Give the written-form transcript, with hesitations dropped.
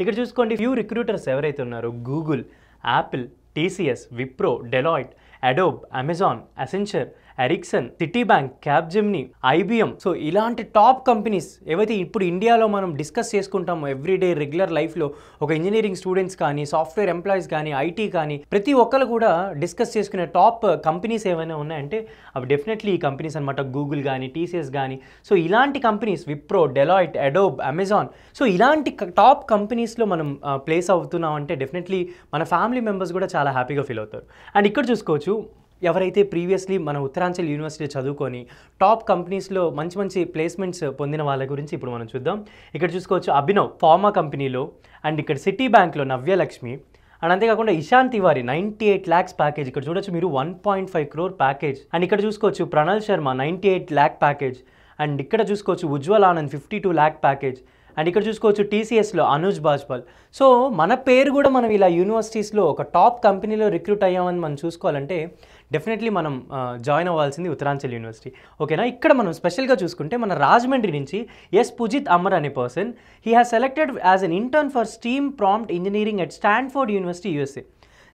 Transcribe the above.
ఇక్కడ చూసుకోండి few recruiters ఎవరైతే ఉన్నారో Google, Apple, TCS, Wipro, Deloitte, Adobe, Amazon, Accenture, Ericsson, Citi bank, Capgemini, IBM. So ఇలాంటి టాప్ కంపెనీస్ ఏవైతే ఇప్పుడు ఇండియాలో మనం డిస్కస్ చేసుకుంటామో ఎవ్రీడే రెగ్యులర్ లైఫ్లో ఒక ఇంజనీరింగ్ స్టూడెంట్స్ కానీ, సాఫ్ట్వేర్ ఎంప్లాయీస్ కానీ, ఐటీ కానీ ప్రతి ఒక్కరు కూడా డిస్కస్ చేసుకునే టాప్ కంపెనీస్ ఏమైనా ఉన్నాయంటే అవి డెఫినెట్లీ ఈ కంపెనీస్ అనమాట. గూగుల్ కానీ, టీసీఎస్ కానీ. సో ఇలాంటి companies Wipro, Deloitte, Adobe, Amazon, so ఇలాంటి టాప్ కంపెనీస్లో మనం ప్లేస్ అవుతున్నాం అంటే డెఫినెట్లీ మన ఫ్యామిలీ మెంబర్స్ కూడా చాలా హ్యాపీగా ఫీల్ అవుతారు. అండ్ ఇక్కడ చూసుకోవచ్చు ఎవరైతే ప్రీవియస్లీ మన ఉత్తరాంచల్ యూనివర్సిటీ చదువుకొని టాప్ కంపెనీస్లో మంచి మంచి ప్లేస్మెంట్స్ పొందిన వాళ్ళ గురించి ఇప్పుడు మనం చూద్దాం. ఇక్కడ చూసుకోవచ్చు అభినవ్ ఫార్మా కంపెనీలో, అండ్ ఇక్కడ సిటీ బ్యాంక్లో నవ్యలక్ష్మి, అండ్ అంతేకాకుండా ఇషాన్ తివారీ 98 lakhs ప్యాకేజ్. ఇక్కడ చూడొచ్చు మీరు 1.5 crore ప్యాకేజ్. అండ్ ఇక్కడ చూసుకోవచ్చు ప్రణల్ శర్మ 98 lakh ప్యాకేజ్. అండ్ ఇక్కడ చూసుకోవచ్చు Ujjwal Anand 52 lakh package. And ఇక్కడ చూసుకోవచ్చు టీసీఎస్లో అనుజ్ బాజ్పాల్. సో మన పేరు కూడా మనం ఇలా యూనివర్సిటీస్లో ఒక టాప్ కంపెనీలో రిక్రూట్ అయ్యామని మనం చూసుకోవాలంటే డెఫినెట్లీ మనం జాయిన్ అవ్వాల్సింది ఉత్తరాంచల్ యూనివర్సిటీ. ఓకేనా. ఇక్కడ మనం స్పెషల్గా చూసుకుంటే మన రాజమండ్రి నుంచి ఎస్ పుజిత్ అమర్ అనే person, he has selected as an intern for steam prompt engineering at Stanford university USA.